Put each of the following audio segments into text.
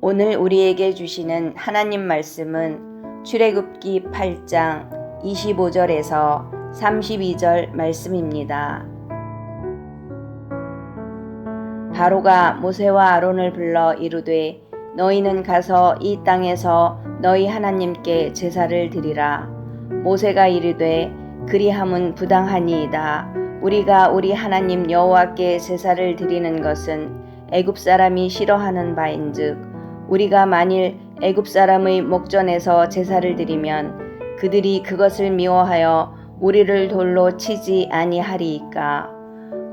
오늘 우리에게 주시는 하나님 말씀은 출애굽기 8장 25절에서 32절 말씀입니다. 바로가 모세와 아론을 불러 이르되 너희는 가서 이 땅에서 너희 하나님께 제사를 드리라. 모세가 이르되 그리함은 부당하니이다. 우리가 우리 하나님 여호와께 제사를 드리는 것은 애굽 사람이 싫어하는 바인즉 우리가 만일 애굽 사람의 목전에서 제사를 드리면 그들이 그것을 미워하여 우리를 돌로 치지 아니하리이까.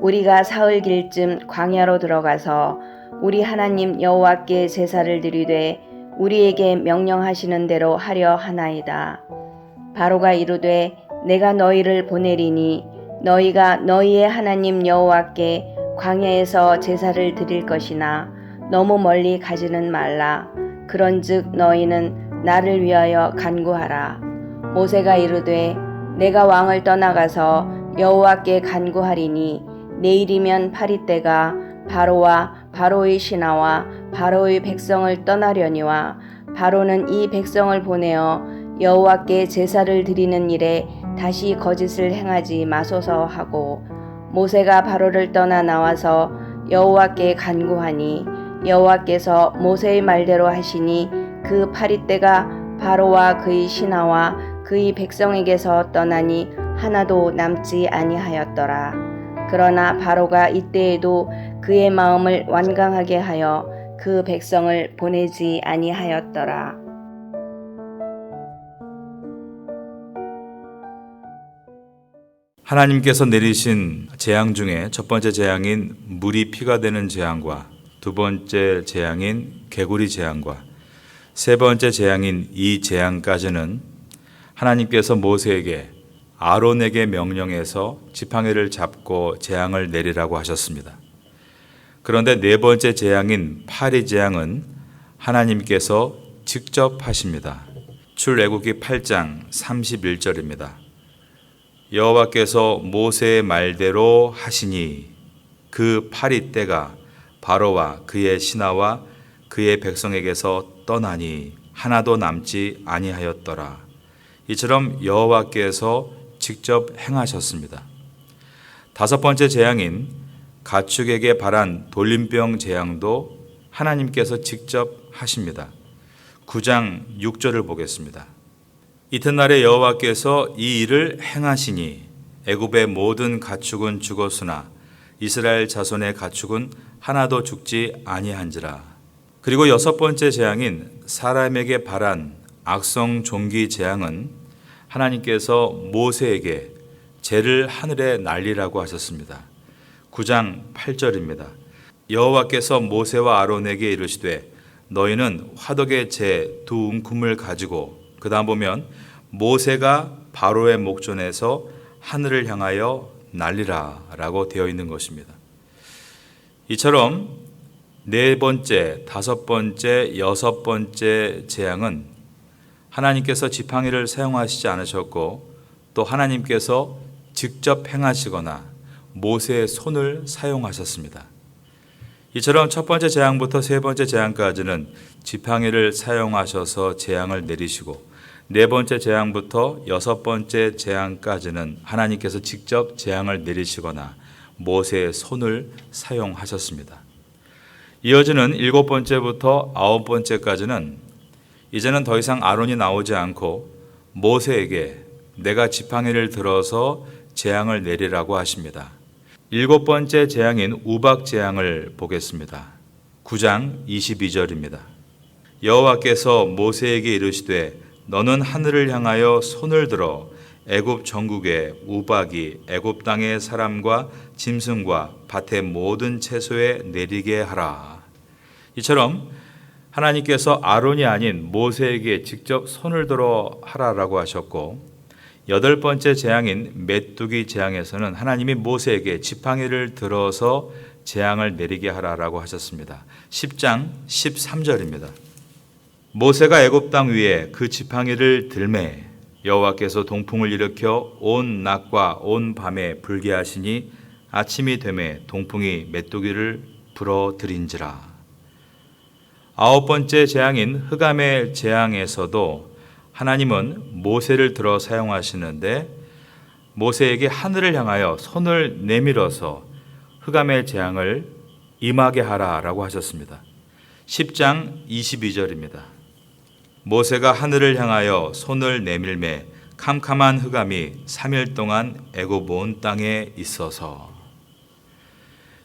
우리가 사흘 길쯤 광야로 들어가서 우리 하나님 여호와께 제사를 드리되 우리에게 명령하시는 대로 하려 하나이다. 바로가 이르되 내가 너희를 보내리니 너희가 너희의 하나님 여호와께 광야에서 제사를 드릴 것이나 너무 멀리 가지는 말라. 그런즉 너희는 나를 위하여 간구하라. 모세가 이르되 내가 왕을 떠나가서 여호와께 간구하리니 내일이면 파리떼가 바로와 바로의 신하와 바로의 백성을 떠나려니와 바로는 이 백성을 보내어 여호와께 제사를 드리는 일에 다시 거짓을 행하지 마소서 하고 모세가 바로를 떠나 나와서 여호와께 간구하니 여호와께서 모세의 말대로 하시니 그 파리떼가 바로와 그의 신하와 그의 백성에게서 떠나니 하나도 남지 아니하였더라. 그러나 바로가 이때에도 그의 마음을 완강하게 하여 그 백성을 보내지 아니하였더라. 하나님께서 내리신 재앙 중에 첫 번째 재앙인 물이 피가 되는 재앙과 두 번째 재앙인 개구리 재앙과 세 번째 재앙인 이 재앙까지는 하나님께서 모세에게 아론에게 명령해서 지팡이를 잡고 재앙을 내리라고 하셨습니다. 그런데 네 번째 재앙인 파리 재앙은 하나님께서 직접 하십니다. 출애굽기 8장 31절입니다. 여호와께서 모세의 말대로 하시니 그 파리떼가 바로와 그의 신하와 그의 백성에게서 떠나니 하나도 남지 아니하였더라. 이처럼 여호와께서 직접 행하셨습니다. 다섯 번째 재앙인 가축에게 발한 돌림병 재앙도 하나님께서 직접 하십니다. 9장 6절을 보겠습니다. 이튿날에 여호와께서 이 일을 행하시니 애굽의 모든 가축은 죽었으나 이스라엘 자손의 가축은 하나도 죽지 아니한지라. 그리고 여섯 번째 재앙인 사람에게 발한 악성 종기 재앙은 하나님께서 모세에게 재를 하늘에 날리라고 하셨습니다. 9장 8절입니다. 여호와께서 모세와 아론에게 이르시되 너희는 화덕의 재 두 움큼을 가지고 그 다음 보면 모세가 바로의 목전에서 하늘을 향하여 날리라 라고 되어 있는 것입니다. 이처럼 네 번째, 다섯 번째, 여섯 번째 재앙은 하나님께서 지팡이를 사용하시지 않으셨고 또 하나님께서 직접 행하시거나 모세의 손을 사용하셨습니다. 이처럼 첫 번째 재앙부터 세 번째 재앙까지는 지팡이를 사용하셔서 재앙을 내리시고 네 번째 재앙부터 여섯 번째 재앙까지는 하나님께서 직접 재앙을 내리시거나 모세의 손을 사용하셨습니다. 이어지는 일곱 번째부터 아홉 번째까지는 이제는 더 이상 아론이 나오지 않고 모세에게 내가 지팡이를 들어서 재앙을 내리라고 하십니다. 일곱 번째 재앙인 우박 재앙을 보겠습니다. 9장 22절입니다. 여호와께서 모세에게 이르시되 너는 하늘을 향하여 손을 들어 애굽 전국에 우박이 애굽 땅의 사람과 짐승과 밭의 모든 채소에 내리게 하라. 이처럼 하나님께서 아론이 아닌 모세에게 직접 손을 들어 하라라고 하셨고 여덟 번째 재앙인 메뚜기 재앙에서는 하나님이 모세에게 지팡이를 들어서 재앙을 내리게 하라라고 하셨습니다. 10장 13절입니다. 모세가 애굽 땅 위에 그 지팡이를 들매 여호와께서 동풍을 일으켜 온 낮과 온 밤에 불게 하시니 아침이 되매 동풍이 메뚜기를 불어들인지라. 9번째 재앙인 흑암의 재앙에서도 하나님은 모세를 들어 사용하시는데 모세에게 하늘을 향하여 손을 내밀어서 흑암의 재앙을 임하게 하라라고 하셨습니다. 10장 22절입니다. 모세가 하늘을 향하여 손을 내밀매 캄캄한 흑암이 3일 동안 애굽 온 땅에 있어서.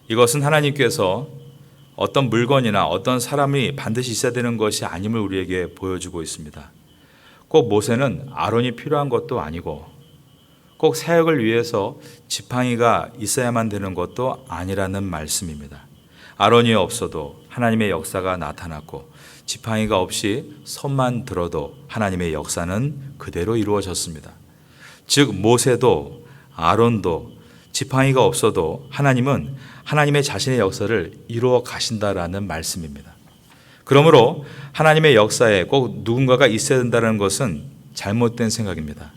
이것은 하나님께서 어떤 물건이나 어떤 사람이 반드시 있어야 되는 것이 아님을 우리에게 보여주고 있습니다. 꼭 모세는 아론이 필요한 것도 아니고 꼭 사역을 위해서 지팡이가 있어야만 되는 것도 아니라는 말씀입니다. 아론이 없어도 하나님의 역사가 나타났고 지팡이가 없이 손만 들어도 하나님의 역사는 그대로 이루어졌습니다. 즉 모세도 아론도 지팡이가 없어도 하나님은 하나님의 자신의 역사를 이루어 가신다라는 말씀입니다. 그러므로 하나님의 역사에 꼭 누군가가 있어야 된다는 것은 잘못된 생각입니다.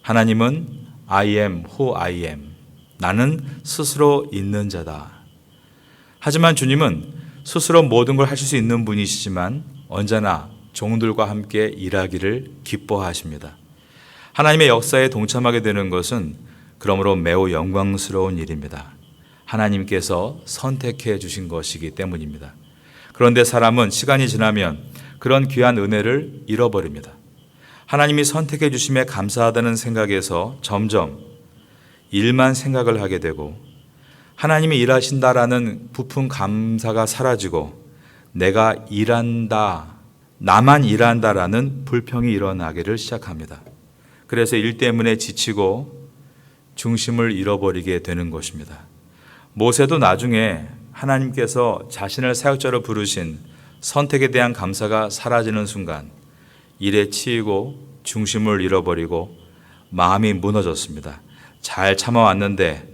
하나님은 I am who I am. 나는 스스로 있는 자다. 하지만 주님은 스스로 모든 걸 하실 수 있는 분이시지만 언제나 종들과 함께 일하기를 기뻐하십니다. 하나님의 역사에 동참하게 되는 것은 그러므로 매우 영광스러운 일입니다. 하나님께서 선택해 주신 것이기 때문입니다. 그런데 사람은 시간이 지나면 그런 귀한 은혜를 잃어버립니다. 하나님이 선택해 주심에 감사하다는 생각에서 점점 일만 생각을 하게 되고 하나님이 일하신다라는 부푼 감사가 사라지고 내가 일한다, 나만 일한다라는 불평이 일어나기를 시작합니다. 그래서 일 때문에 지치고 중심을 잃어버리게 되는 것입니다. 모세도 나중에 하나님께서 자신을 사역자로 부르신 선택에 대한 감사가 사라지는 순간 일에 치이고 중심을 잃어버리고 마음이 무너졌습니다. 잘 참아왔는데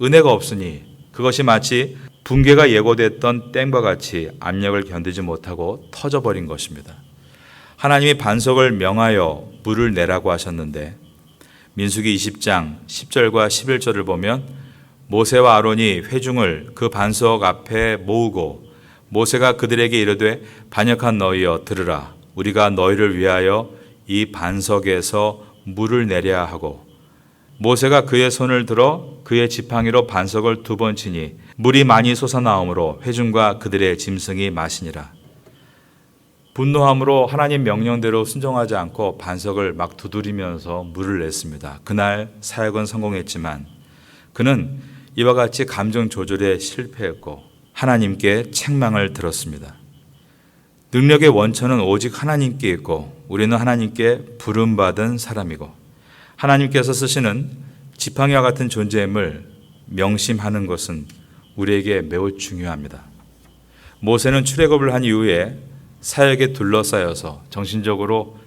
은혜가 없으니 그것이 마치 붕괴가 예고됐던 댐과 같이 압력을 견디지 못하고 터져버린 것입니다. 하나님이 반석을 명하여 물을 내라고 하셨는데 민수기 20장 10절과 11절을 보면 모세와 아론이 회중을 그 반석 앞에 모으고 모세가 그들에게 이르되 반역한 너희여 들으라. 우리가 너희를 위하여 이 반석에서 물을 내려야 하고 모세가 그의 손을 들어 그의 지팡이로 반석을 2번 치니 물이 많이 솟아나오므로 회중과 그들의 짐승이 마시니라. 분노함으로 하나님 명령대로 순종하지 않고 반석을 막 두드리면서 물을 냈습니다. 그날 사역은 성공했지만 그는 이와 같이 감정 조절에 실패했고 하나님께 책망을 들었습니다. 능력의 원천은 오직 하나님께 있고 우리는 하나님께 부름받은 사람이고 하나님께서 쓰시는 지팡이와 같은 존재임을 명심하는 것은 우리에게 매우 중요합니다. 모세는 출애굽을 한 이후에 사역에 둘러싸여서 정신적으로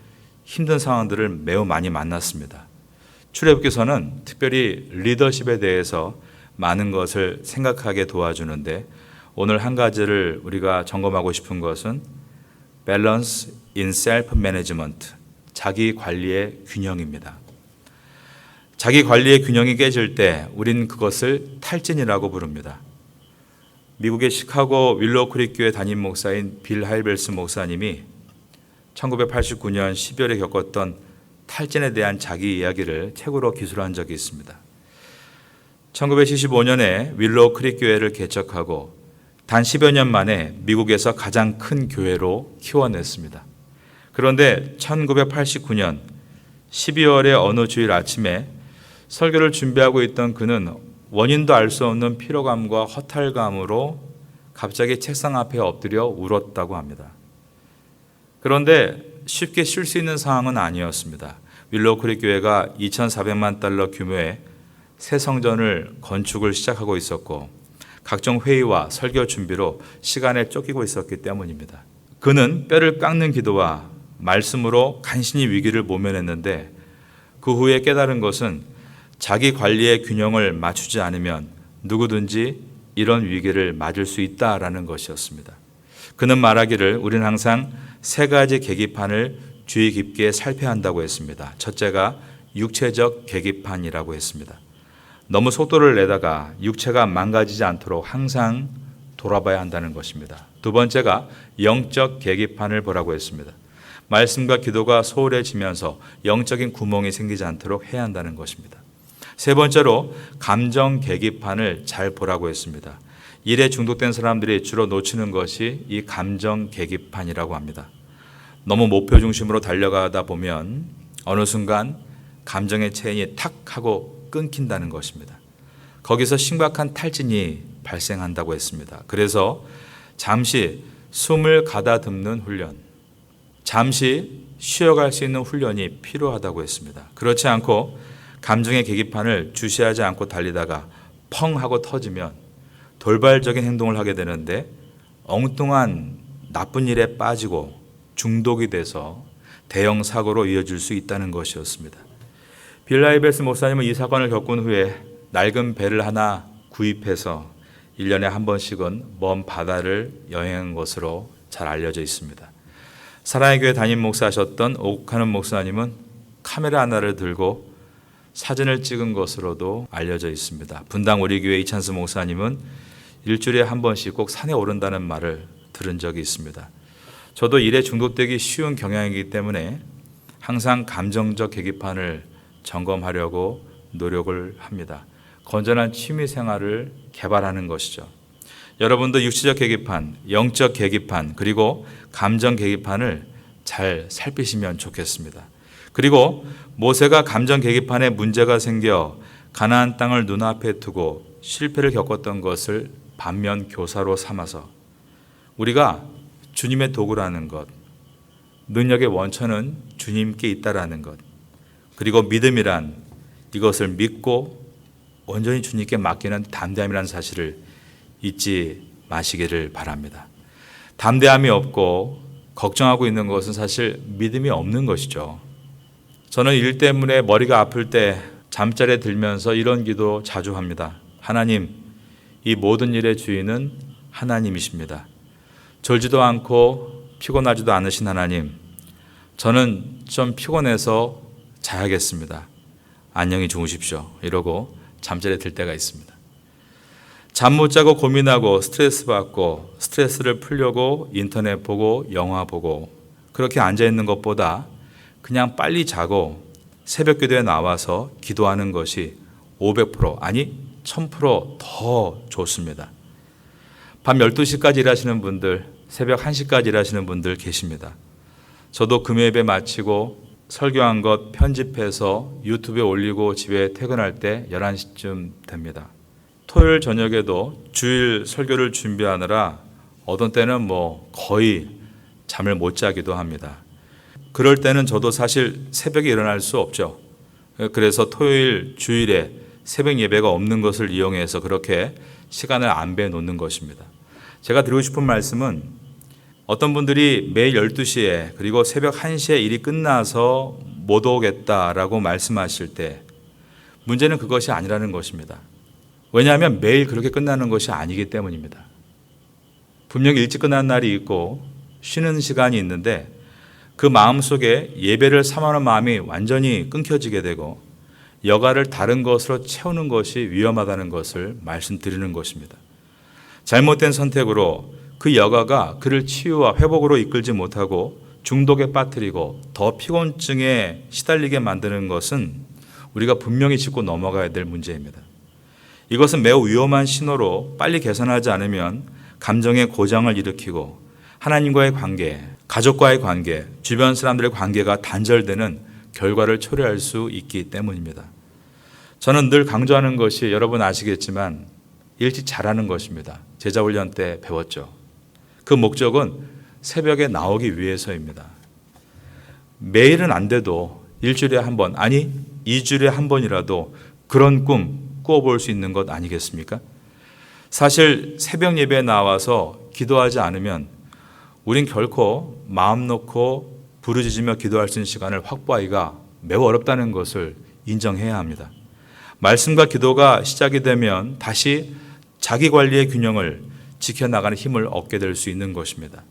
힘든 상황들을 매우 많이 만났습니다. 출애굽기서는 특별히 리더십에 대해서 많은 것을 생각하게 도와주는데 오늘 한 가지를 우리가 점검하고 싶은 것은 Balance in Self-Management, 자기 관리의 균형입니다. 자기 관리의 균형이 깨질 때 우린 그것을 탈진이라고 부릅니다. 미국의 시카고 윌로우 크릭 교회 담임 목사인 빌 하이벨스 목사님이 1989년 12월에 겪었던 탈진에 대한 자기 이야기를 책으로 기술한 적이 있습니다. 1975년에 윌로우 크릭 교회를 개척하고 단 10여 년 만에 미국에서 가장 큰 교회로 키워냈습니다. 그런데 1989년 12월의 어느 주일 아침에 설교를 준비하고 있던 그는 원인도 알 수 없는 피로감과 허탈감으로 갑자기 책상 앞에 엎드려 울었다고 합니다. 그런데 쉽게 쉴 수 있는 상황은 아니었습니다. 윌로우 크릭 교회가 2,400만 달러 규모의 새 성전을 건축을 시작하고 있었고 각종 회의와 설교 준비로 시간에 쫓기고 있었기 때문입니다. 그는 뼈를 깎는 기도와 말씀으로 간신히 위기를 모면했는데 그 후에 깨달은 것은 자기 관리의 균형을 맞추지 않으면 누구든지 이런 위기를 맞을 수 있다라는 것이었습니다. 그는 말하기를 우리는 항상 3가지 계기판을 주의 깊게 살펴야 한다고 했습니다. 첫째가 육체적 계기판이라고 했습니다. 너무 속도를 내다가 육체가 망가지지 않도록 항상 돌아봐야 한다는 것입니다. 두 번째가 영적 계기판을 보라고 했습니다. 말씀과 기도가 소홀해지면서 영적인 구멍이 생기지 않도록 해야 한다는 것입니다. 세 번째로 감정 계기판을 잘 보라고 했습니다. 일에 중독된 사람들이 주로 놓치는 것이 이 감정 계기판이라고 합니다. 너무 목표 중심으로 달려가다 보면 어느 순간 감정의 체인이 탁 하고 끊긴다는 것입니다. 거기서 심각한 탈진이 발생한다고 했습니다. 그래서 잠시 숨을 가다듬는 훈련, 잠시 쉬어갈 수 있는 훈련이 필요하다고 했습니다. 그렇지 않고 감정의 계기판을 주시하지 않고 달리다가 펑 하고 터지면 돌발적인 행동을 하게 되는데 엉뚱한 나쁜 일에 빠지고 중독이 돼서 대형 사고로 이어질 수 있다는 것이었습니다. 빌 하이베스 목사님은 이 사건을 겪은 후에 낡은 배를 하나 구입해서 1년에 한 번씩은 먼 바다를 여행한 것으로 잘 알려져 있습니다. 사랑의 교회 담임 목사하셨던 오카는 목사님은 카메라 하나를 들고 사진을 찍은 것으로도 알려져 있습니다. 분당 우리 교회 이찬수 목사님은 일주일에 한 번씩 꼭 산에 오른다는 말을 들은 적이 있습니다. 저도 일에 중독되기 쉬운 경향이기 때문에 항상 감정적 계기판을 점검하려고 노력을 합니다. 건전한 취미 생활을 개발하는 것이죠. 여러분도 육체적 계기판, 영적 계기판, 그리고 감정 계기판을 잘 살피시면 좋겠습니다. 그리고 모세가 감정 계기판에 문제가 생겨 가나안 땅을 눈앞에 두고 실패를 겪었던 것을 반면 교사로 삼아서 우리가 주님의 도구라는 것, 능력의 원천은 주님께 있다라는 것, 그리고 믿음이란 이것을 믿고 온전히 주님께 맡기는 담대함이라는 사실을 잊지 마시기를 바랍니다. 담대함이 없고 걱정하고 있는 것은 사실 믿음이 없는 것이죠. 저는 일 때문에 머리가 아플 때 잠자리에 들면서 이런 기도 자주 합니다. 하나님, 이 모든 일의 주인은 하나님이십니다. 졸지도 않고 피곤하지도 않으신 하나님, 저는 좀 피곤해서 자야겠습니다. 안녕히 주무십시오. 이러고 잠자리에 들 때가 있습니다. 잠 못 자고 고민하고 스트레스 받고 스트레스를 풀려고 인터넷 보고 영화 보고 그렇게 앉아 있는 것보다 그냥 빨리 자고 새벽 기도에 나와서 기도하는 것이 500% 아니 1000%더 좋습니다. 밤 12시까지 일하시는 분들, 새벽 1시까지 일하시는 분들 계십니다. 저도 금요일에 마치고 설교한 것 편집해서 유튜브에 올리고 집에 퇴근할 때 11시쯤 됩니다. 토요일 저녁에도 주일 설교를 준비하느라 어떤 때는 거의 잠을 못 자기도 합니다. 그럴 때는 저도 사실 새벽에 일어날 수 없죠. 그래서 토요일 주일에 새벽 예배가 없는 것을 이용해서 그렇게 시간을 안배해 놓는 것입니다. 제가 드리고 싶은 말씀은 어떤 분들이 매일 12시에 그리고 새벽 1시에 일이 끝나서 못 오겠다라고 말씀하실 때 문제는 그것이 아니라는 것입니다. 왜냐하면 매일 그렇게 끝나는 것이 아니기 때문입니다. 분명히 일찍 끝나는 날이 있고 쉬는 시간이 있는데 그 마음속에 예배를 삼하는 마음이 완전히 끊겨지게 되고 여가를 다른 것으로 채우는 것이 위험하다는 것을 말씀드리는 것입니다. 잘못된 선택으로 그 여가가 그를 치유와 회복으로 이끌지 못하고 중독에 빠뜨리고 더 피곤증에 시달리게 만드는 것은 우리가 분명히 짚고 넘어가야 될 문제입니다. 이것은 매우 위험한 신호로 빨리 개선하지 않으면 감정의 고장을 일으키고 하나님과의 관계, 가족과의 관계, 주변 사람들의 관계가 단절되는 결과를 초래할 수 있기 때문입니다. 저는 늘 강조하는 것이 여러분 아시겠지만 일찍 자라는 것입니다. 제자훈련 때 배웠죠. 그 목적은 새벽에 나오기 위해서입니다. 매일은 안 돼도 일주일에 한 번, 아니 2주일에 한 번이라도 그런 꿈 꾸어볼 수 있는 것 아니겠습니까? 사실 새벽 예배에 나와서 기도하지 않으면 우린 결코 마음 놓고 부르짖으며 기도할 수 있는 시간을 확보하기가 매우 어렵다는 것을 인정해야 합니다. 말씀과 기도가 시작이 되면 다시 자기 관리의 균형을 지켜나가는 힘을 얻게 될 수 있는 것입니다.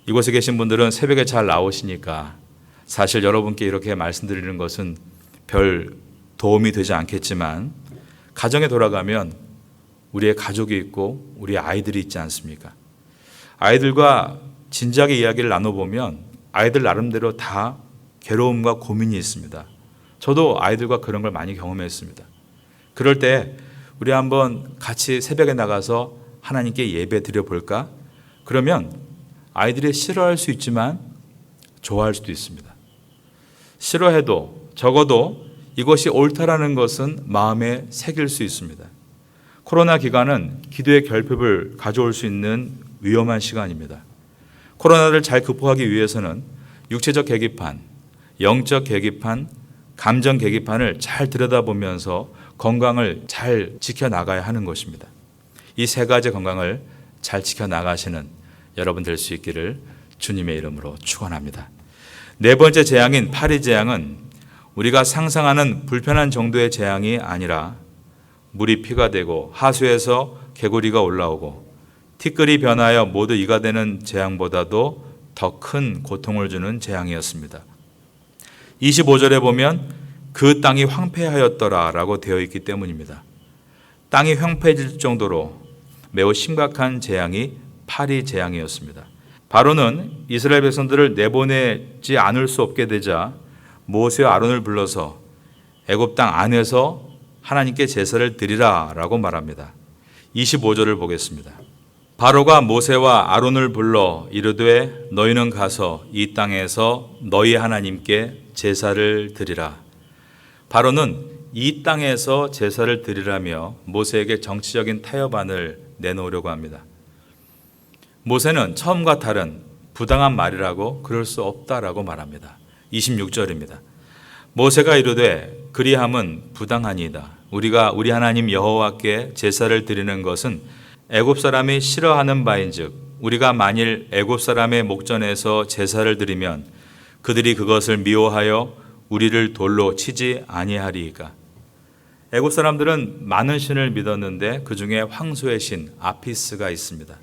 이곳에 계신 분들은 새벽에 잘 나오시니까 사실 여러분께 이렇게 말씀드리는 것은 별 도움이 되지 않겠지만 가정에 돌아가면 우리의 가족이 있고 우리의 아이들이 있지 않습니까? 아이들과 진지하게 이야기를 나눠보면 아이들 나름대로 다 괴로움과 고민이 있습니다. 저도 아이들과 그런 걸 많이 경험했습니다. 그럴 때 우리 한번 같이 새벽에 나가서 하나님께 예배 드려볼까? 그러면 아이들이 싫어할 수 있지만 좋아할 수도 있습니다. 싫어해도 적어도 이것이 옳다라는 것은 마음에 새길 수 있습니다. 코로나 기간은 기도의 결핍을 가져올 수 있는 위험한 시간입니다. 코로나를 잘 극복하기 위해서는 육체적 계기판, 영적 계기판, 감정 계기판을 잘 들여다보면서 건강을 잘 지켜나가야 하는 것입니다. 이 세 가지 건강을 잘 지켜나가시는 여러분 될 수 있기를 주님의 이름으로 축원합니다. 네 번째 재앙인 파리 재앙은 우리가 상상하는 불편한 정도의 재앙이 아니라 물이 피가 되고 하수에서 개구리가 올라오고 티끌이 변하여 모두 이가 되는 재앙보다도 더 큰 고통을 주는 재앙이었습니다. 25절에 보면 그 땅이 황폐하였더라 라고 되어 있기 때문입니다. 땅이 황폐해질 정도로 매우 심각한 재앙이 파리 재앙이었습니다. 바로는 이스라엘 백성들을 내보내지 않을 수 없게 되자 모세와 아론을 불러서 애굽 땅 안에서 하나님께 제사를 드리라 라고 말합니다. 25절을 보겠습니다. 바로가 모세와 아론을 불러 이르되 너희는 가서 이 땅에서 너희 하나님께 제사를 드리라. 바로는 이 땅에서 제사를 드리라며 모세에게 정치적인 타협안을 내놓으려고 합니다. 모세는 처음과 다른 부당한 말이라고 그럴 수 없다라고 말합니다. 26절입니다. 모세가 이르되 그리함은 부당하니이다. 우리가 우리 하나님 여호와께 제사를 드리는 것은 애굽 사람이 싫어하는 바인즉 우리가 만일 애굽 사람의 목전에서 제사를 드리면 그들이 그것을 미워하여 우리를 돌로 치지 아니하리이까. 애굽 사람들은 많은 신을 믿었는데 그 중에 황소의 신 아피스가 있습니다.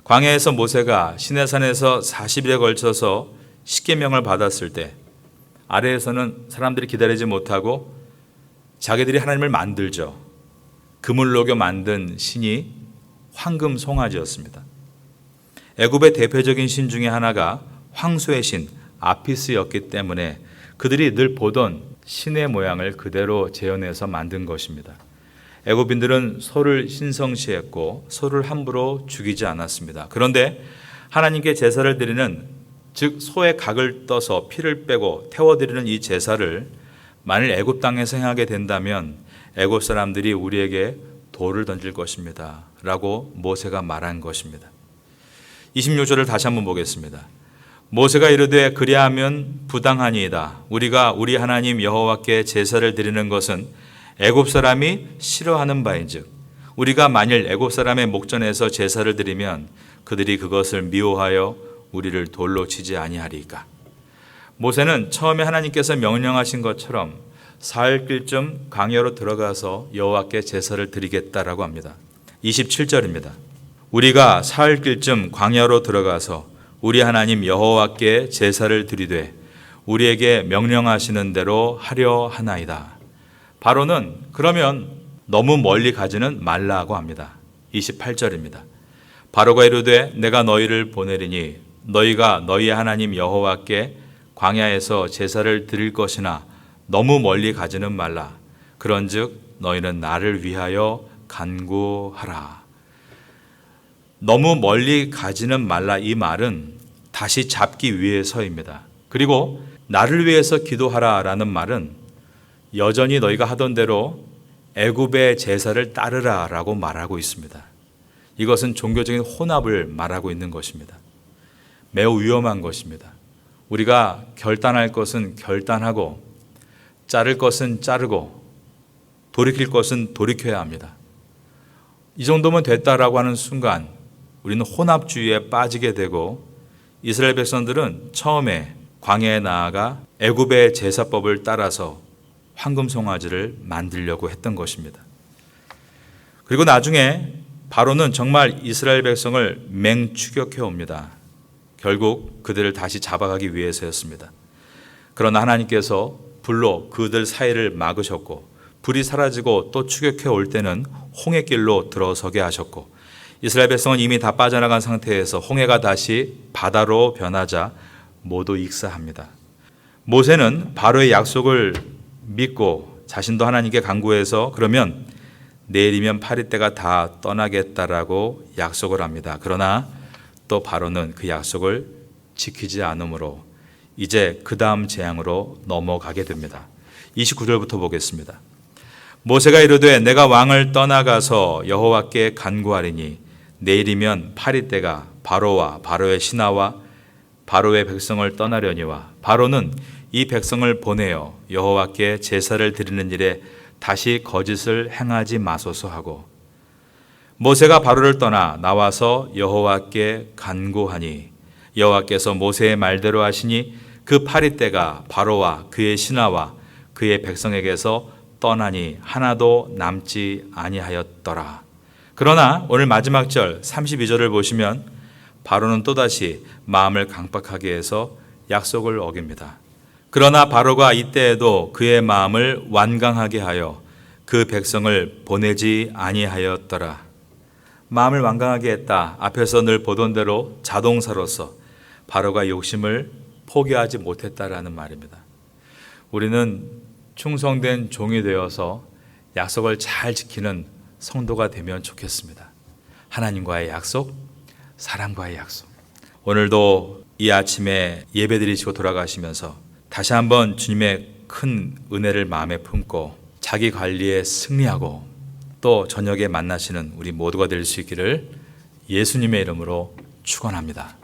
광야에서 모세가 시내산에서 40일에 걸쳐서 십계명을 받았을 때 아래에서는 사람들이 기다리지 못하고 자기들이 하나님을 만들죠. 금을 녹여 만든 신이 황금 송아지였습니다. 애굽의 대표적인 신 중에 하나가 황소의 신 아피스였기 때문에 그들이 늘 보던 신의 모양을 그대로 재현해서 만든 것입니다. 애굽인들은 소를 신성시했고 소를 함부로 죽이지 않았습니다. 그런데 하나님께 제사를 드리는 즉 소의 각을 떠서 피를 빼고 태워드리는 이 제사를 만일 애굽 땅에서 행하게 된다면 애굽 사람들이 우리에게 돌을 던질 것입니다 라고 모세가 말한 것입니다. 26절을 다시 한번 보겠습니다. 모세가 이르되 그리하면 부당하니이다. 우리가 우리 하나님 여호와께 제사를 드리는 것은 애굽 사람이 싫어하는 바인즉 우리가 만일 애굽 사람의 목전에서 제사를 드리면 그들이 그것을 미워하여 우리를 돌로 치지 아니하리이까. 모세는 처음에 하나님께서 명령하신 것처럼 사흘길쯤 광야로 들어가서 여호와께 제사를 드리겠다라고 합니다. 27절입니다. 우리가 사흘길쯤 광야로 들어가서 우리 하나님 여호와께 제사를 드리되 우리에게 명령하시는 대로 하려 하나이다. 바로는 그러면 너무 멀리 가지는 말라고 합니다. 28절입니다. 바로가 이르되 내가 너희를 보내리니 너희가 너희 하나님 여호와께 광야에서 제사를 드릴 것이나 너무 멀리 가지는 말라. 그런즉 너희는 나를 위하여 간구하라. 너무 멀리 가지는 말라 이 말은 다시 잡기 위해서입니다. 그리고 나를 위해서 기도하라라는 말은 여전히 너희가 하던 대로 애굽의 제사를 따르라라고 말하고 있습니다. 이것은 종교적인 혼합을 말하고 있는 것입니다. 매우 위험한 것입니다. 우리가 결단할 것은 결단하고 자를 것은 자르고 돌이킬 것은 돌이켜야 합니다. 이 정도면 됐다라고 하는 순간 우리는 혼합주의에 빠지게 되고 이스라엘 백성들은 처음에 광야에 나아가 애굽의 제사법을 따라서 황금 송아지를 만들려고 했던 것입니다. 그리고 나중에 바로는 정말 이스라엘 백성을 맹추격해 옵니다. 결국 그들을 다시 잡아가기 위해서였습니다. 그러나 하나님께서 불로 그들 사이를 막으셨고 불이 사라지고 또 추격해 올 때는 홍해길로 들어서게 하셨고 이스라엘 백성은 이미 다 빠져나간 상태에서 홍해가 다시 바다로 변하자 모두 익사합니다. 모세는 바로의 약속을 믿고 자신도 하나님께 간구해서 그러면 내일이면 파리떼가 다 떠나겠다라고 약속을 합니다. 그러나 또 바로는 그 약속을 지키지 않으므로 이제 그 다음 재앙으로 넘어가게 됩니다. 29절부터 보겠습니다. 모세가 이르되 내가 왕을 떠나가서 여호와께 간구하리니 내일이면 파리떼가 바로와 바로의 신하와 바로의 백성을 떠나려니와 바로는 이 백성을 보내어 여호와께 제사를 드리는 일에 다시 거짓을 행하지 마소서 하고 모세가 바로를 떠나 나와서 여호와께 간구하니 여호와께서 모세의 말대로 하시니 그 파리떼가 바로와 그의 신하와 그의 백성에게서 떠나니 하나도 남지 아니하였더라. 그러나 오늘 마지막 절 32절을 보시면 바로는 또다시 마음을 강박하게 해서 약속을 어깁니다. 그러나 바로가 이때에도 그의 마음을 완강하게 하여 그 백성을 보내지 아니하였더라. 마음을 완강하게 했다. 앞에서 늘 보던 대로 자동사로서 바로가 욕심을 포기하지 못했다라는 말입니다. 우리는 충성된 종이 되어서 약속을 잘 지키는 성도가 되면 좋겠습니다. 하나님과의 약속, 사랑과의 약속. 오늘도 이 아침에 예배드리시고 돌아가시면서 다시 한번 주님의 큰 은혜를 마음에 품고 자기 관리에 승리하고 또 저녁에 만나시는 우리 모두가 될 수 있기를 예수님의 이름으로 축원합니다.